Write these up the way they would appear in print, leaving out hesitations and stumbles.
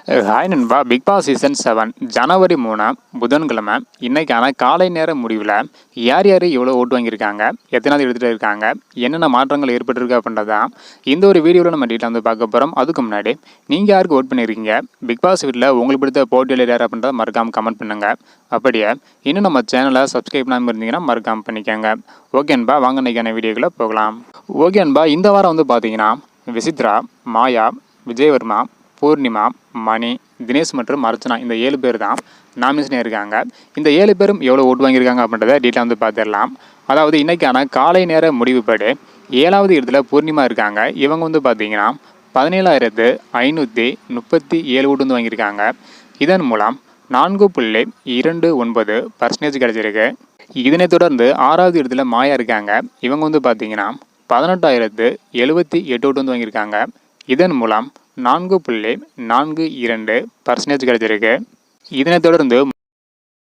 Hi நண்பா. Big Boss season 7 ஜனவரி 3 புதன்கிழமை இன்னைக்கான காலை நேர முடிவில் யார் யார் எவ்வளோ ஓட்டு வாங்கியிருக்காங்க, எத்தனாவது எடுத்துகிட்டு இருக்காங்க, என்னென்ன மாற்றங்கள் ஏற்பட்டிருக்கு அப்படின்றதான் இந்த ஒரு வீடியோவில் நம்ம டீட்டெயில் வந்து பார்க்க போகிறோம். அதுக்கு முன்னாடி நீங்கள் யாருக்கு ஓட் பண்ணியிருக்கீங்க, பிக் பாஸ் வீட்டில் உங்களுக்கு பிடித்த போட்டியாளர் யார் அப்படின்றத மறக்காமல் கமெண்ட் பண்ணுங்கள். அப்படியே இன்னும் நம்ம சேனலை சப்ஸ்கிரைப் பண்ணாமல் இருந்தீங்கன்னா மறக்காமல் பண்ணிக்கோங்க. ஓகே அன்பா, வாங்க இன்றைக்கான வீடியோக்குள்ளே போகலாம். ஓகே அன்பா, இந்த வாரம் வந்து பார்த்தீங்கன்னா விசித்ரா, மாயா, விஜயவர்மா, பூர்ணிமா, மணி, தினேஷ் மற்றும் அர்ச்சனா இந்த 7 பேர் தான் நாமினேஷன் இருக்காங்க. இந்த 7 பேரும் எவ்வளோ ஓட்டு வாங்கியிருக்காங்க அப்படின்றத டீட்டெயில் வந்து பார்த்துடலாம். அதாவது இன்றைக்கான காலை நேர முடிவுப்படி 7வது இடத்துல பூர்ணிமா இருக்காங்க. இவங்க வந்து பார்த்தீங்கன்னா 17,537 ஓட்டு வந்து வாங்கியிருக்காங்க. இதன் மூலம் 4.29% கிடைச்சிருக்கு. இதனைத் தொடர்ந்து 6வது இடத்துல மாயா இருக்காங்க. இவங்க வந்து பார்த்தீங்கன்னா 18,078 ஓட்டு வந்து வாங்கியிருக்காங்க. இதன் மூலம் 4.42% கிடைச்சிருக்கு. இதனைத் தொடர்ந்து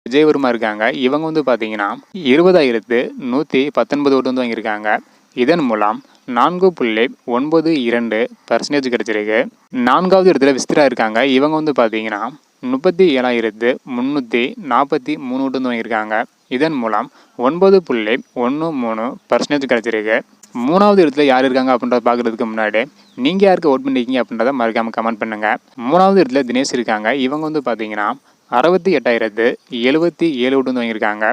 விஜயவர்மா இருக்காங்க. இவங்க வந்து பார்த்தீங்கன்னா 20,119 ஓட்டு வந்து வாங்கியிருக்காங்க. இதன் மூலம் 4.92% கிடைச்சிருக்கு. 4வது இடத்துல விசித்ரா இருக்காங்க. இவங்க வந்து பார்த்தீங்கன்னா 37,343 ஓட்டு வந்து வாங்கியிருக்காங்க. இதன் மூலம் 9.13% கிடைச்சிருக்கு. 3வது இடத்துல யார் இருக்காங்க அப்படின்றத பார்க்குறதுக்கு முன்னாடி நீங்கள் யாருக்கு ஓட் பண்ணியிருக்கீங்க அப்படின்றத மறக்காமல் கமெண்ட் பண்ணுங்கள். 3வது இடத்துல தினேஷ் இருக்காங்க. இவங்க வந்து பார்த்தீங்கன்னா 68,077 ஓட்டு வந்து வாங்கியிருக்காங்க.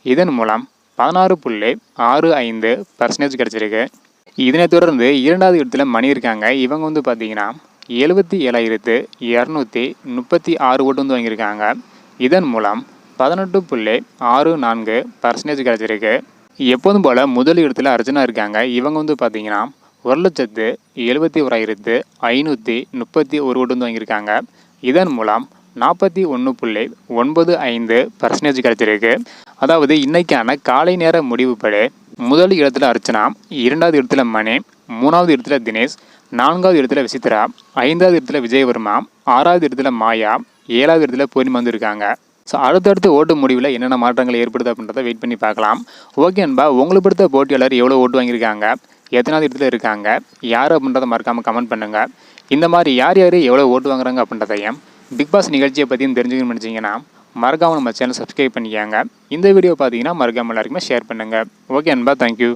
இதன் மூலம் 16.65% கிடைச்சிருக்கு. இதனைத் தொடர்ந்து 2வது இடத்துல மணி இருக்காங்க. இவங்க வந்து பார்த்தீங்கன்னா 77,236 ஓட்டு வந்து வாங்கியிருக்காங்க. இதன் மூலம் 18.64% கிடைச்சிருக்கு. எப்போதும் போல் முதல் இடத்துல அர்ச்சனா இருக்காங்க. இவங்க வந்து பார்த்தீங்கன்னா 1,71,531 ஓட்டு வந்து வாங்கியிருக்காங்க. இதன் மூலம் 41.95% கிடைச்சிருக்கு. அதாவது இன்னைக்கான காலை நேர முடிவுப்படி முதல் இடத்துல அர்ச்சனா, 2வது இடத்துல மணி, 3வது இடத்துல தினேஷ், 4வது இடத்துல விசித்ரா, 5வது இடத்துல விஜயவர்மா, 6வது இடத்துல மாயா, 7வது இடத்துல பூர்ணிமா வந்து இருக்காங்க. ஸோ அடுத்தடுத்து ஓட்டு முடிவில் என்னென்ன மாற்றங்கள் ஏற்படுது அப்படின்றத வெயிட் பண்ணி பார்க்கலாம். ஓகே அன்பா, உங்களுக்கு பிடித்த போட்டியாளர் எவ்வளோ ஓட்டு வாங்கியிருக்காங்க, எத்தனாவது இடத்துல இருக்காங்க, யார் அப்படின்றத மறக்காமல் கமெண்ட் பண்ணுங்கள். இந்த மாதிரி யார் யார் எவ்வளோ ஓட்டு வாங்குறாங்க அப்படின்றதையும் பிக் பாஸ் நிகழ்ச்சியை பற்றியும் தெரிஞ்சுக்கணும்னு நினச்சிங்கன்னா மறக்காமல் நம்ம சேனல் சப்ஸ்கிரைப் பண்ணிக்காங்க. இந்த வீடியோ பார்த்தீங்கன்னா மறக்காமல் எல்லாருக்குமே ஷேர் பண்ணுங்கள். ஓகே அன்பா, தேங்க்யூ.